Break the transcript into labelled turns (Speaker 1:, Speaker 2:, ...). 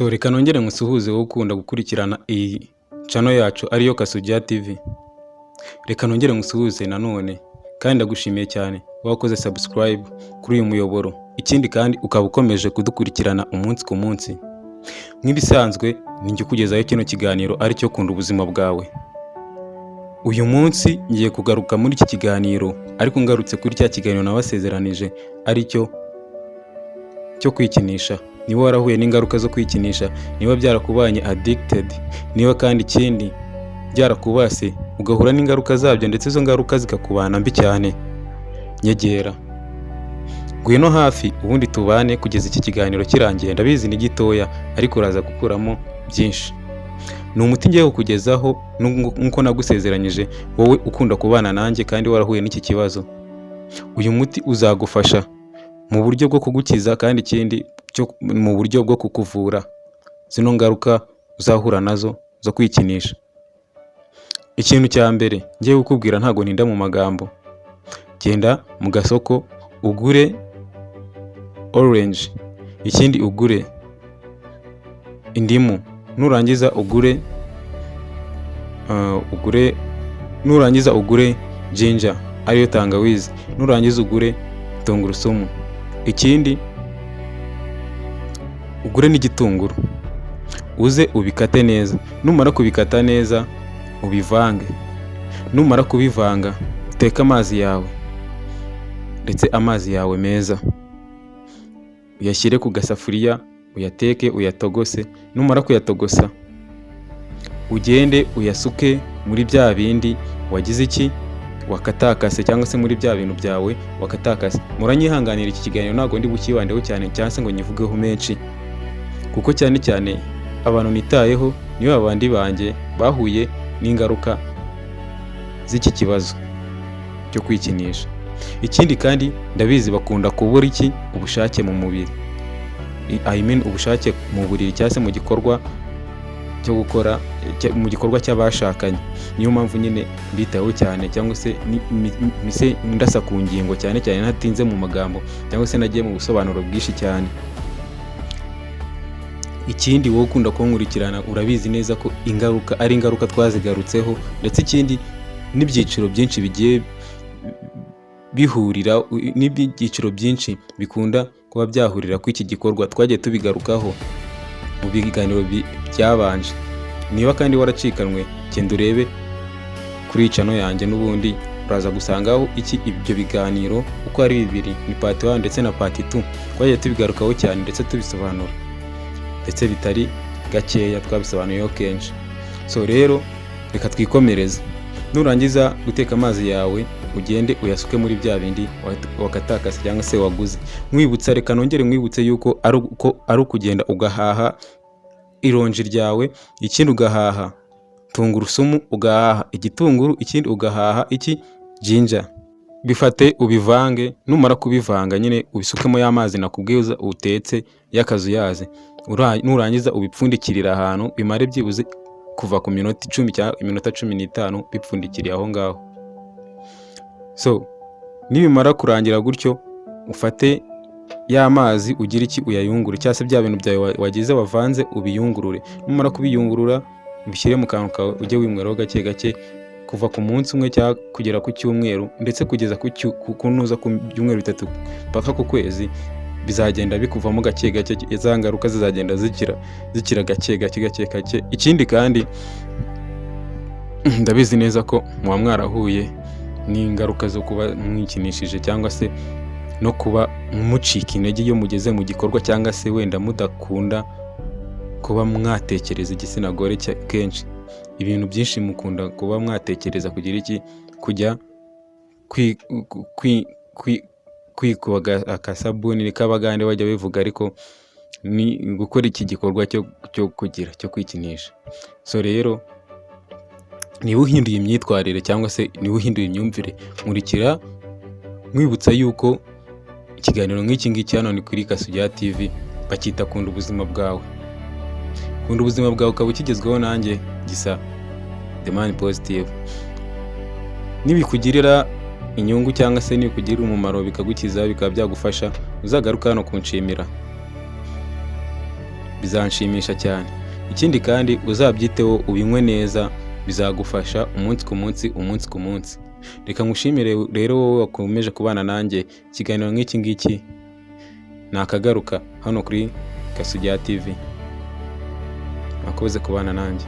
Speaker 1: So reka nongere nkusuhuze wowe ukunda gukurikirana iyi channel yacu ariyo Kasugira TV. Reka nongere nkusuhuze nanone kandi ndagushimiye cyane wakoze subscribe kuri uyu muyoboro. Ikindi kandi ukaba ukomeje kudukurikirana umunsi ku munsi. Nk'ibisanzwe ninjye kugezaho kino kiganiro ari cyo kunda ubuzima bwawe. Uyu munsi ngiye kugaruka muri iki kiganiro ariko ngarutse kuri cya kiganiro nabasezeranije ari cyo kwikinisha. Niba warahuye n'ingaruka zo kwikinisha, niba byarakubanye addicted, niba kandi ikindi byarakubase ugahura n'ingaruka zabyo ndetse izo ngaruka zikakubana mbi cyane, nyegera ngwino hafi ubundi tubane kugeza iki kiganiro kirangiye. Ndabizi ni gitoya ariko uraza gukuramo byinshi. Ni umuti ngiye kukugezaho nkuko nagusezeranyije wowe ukunda kubana nanjye kandi warahuye n'iki kibazo. Uyu muti uzagufasha mu buryo bwo kugukiza kandi ikindi mu buryo bwo kukuvura zino ngaruka uzahura nazo zo kwikinisha. Ikintu cya mbere ngiye kukubwira ntago ntinda mu magambo, genda mu gasoko ugure orange, ikindi ugure indimu, nurangiza ugure ginger ariyo tangawizi, nurangiza ugure tungurusumu, ikindi ugure n'igitunguru, uze ubikate neza. Numara kubikata neza ubivange. Numara kubivanga uteke amazi yawe ndetse amazi yawe meza uyashyire ku gasafuriya, uyateke uyatogose. Numara kuyatogosa ugende uyasuke muri bya bindi wagize wakatakase cyangwa se muri bya bintu byawe wakatakase. Muranyihanganira iki kiganiro ntago ndi bukibandeho cyane cyangwa se ngo nyivugeho menshi, kuko cyane cyane abantu nitayeho niyo abandi banjye bahuye n'ingaruka z'iki kibazo cyo kwikinisha. Ikindi kandi ndabizi bakunda kubura ubushake mu mubiri, ubushake mu buriri cyangwa se mu gikorwa cyo gukora mu gikorwa cy'abashakanye. Niyo mpamvu nyine mbitayeho cyane cyangwa se mise ndasa ku ngingo cyane cyane ntatinze mu magambo cyangwa se nagiye mu busobanuro bwinshi cyane. Ikindi wowe ukunda kunkurikirana urabizi neza ko ingaruka ari ingaruka twazigarutseho, ndetse ikindi n'ibyiciro byinshi bigiye bihurira n'ibyiciro byinshi bikunda kuba byahurira ku iki gikorwa twagiye tubigarukaho mu biganiro byabanje. Niba kandi waracikanwe genda urebe kuri channel yanjye, n'ubundi uraza gusangaho ibyo biganiro uko ari bibiri, ni part 1 ndetse na part 2. Twagiye tubigarukaho cyane ndetse tubisobanura ndetse bitari gakeya, twabisobanuyeho kenshi. So rero reka twikomereze. Nurangiza guteka amazi yawe ugende uyasuke muri bya bindi wakatakase cyangwa se waguze. Mwibutsa, reka nongere mwibutse yuko ari ukugenda ugahaha ironji ryawe, ikindi ugahaha tungurusumu, ugahaha igitunguru, ikindi ugahaha ginger. Bifate ubivange. Numara kubivanga nyine ubisukemo y'amazi nakubwiza utetse y'akazuyaze. Nurangiza ubipfundikirira ahantu bimare byibuze kuva ku minota 10 cyangwa iminota 15 bipfundikiriye aho ngaho. So nibimara kurangira gutyo ufate y'amazi ugira uyayungure, cyangwa se bya bintu byawe wagize wavanze ubiyungurure. Numara kubiyungurura ubishyire mu kantu kawe ujye winyweraho gake gake kuva ku munsi umwe cyangwa kugera ku cyumweru, ndetse kugeza kunuza ku byumweru 3 paka ku kwezi. Bizagenda bikuvamo gake gake, za ngaruka zizagenda zikira gake gake. Ikindi kandi ndabizi neza ko muba mwarahuye n'ingaruka zo kuba mwikinishije cyangwa se no kuba mucika intege iyo mugeze mu gikorwa, cyangwa se wenda mudakunda kuba mwatekereza igitsina gore kenshi. Ibintu byinshi mukunda kuba mwatekereza kujya kwikubaga akasabuni nikabagande bajya bivuga, ariko ni gukora iki gikorwa cyo kwikinisha. So rero niba uhinduye imyitwarire cyangwa se niba uhinduye imyumvire, nkurikira mwibutsa yuko ikiganiro nk'iki hano ni kuri Kasugira TV, bakita kunda ubuzima bwawe. Kunda ubuzima bwawe ukaba ukigezweho nanjye Gisa The Man Positive. Nibikugirira inyungu cyangwa se nibikugirira umumaro bikagukiza bikaba byagufasha, uzagaruka hano kunshimira. bizanshimisha cyane. Ikindi kandi uzabyiteho ubinywe neza, bizagufasha umunsi ku munsi. Reka ngushimire rero wowe wakomeje kubana nanjye, ikiganiro nk'iki ngiki nakagaruka hano kuri Kasugira TV. Mwakoze kubana nanjye.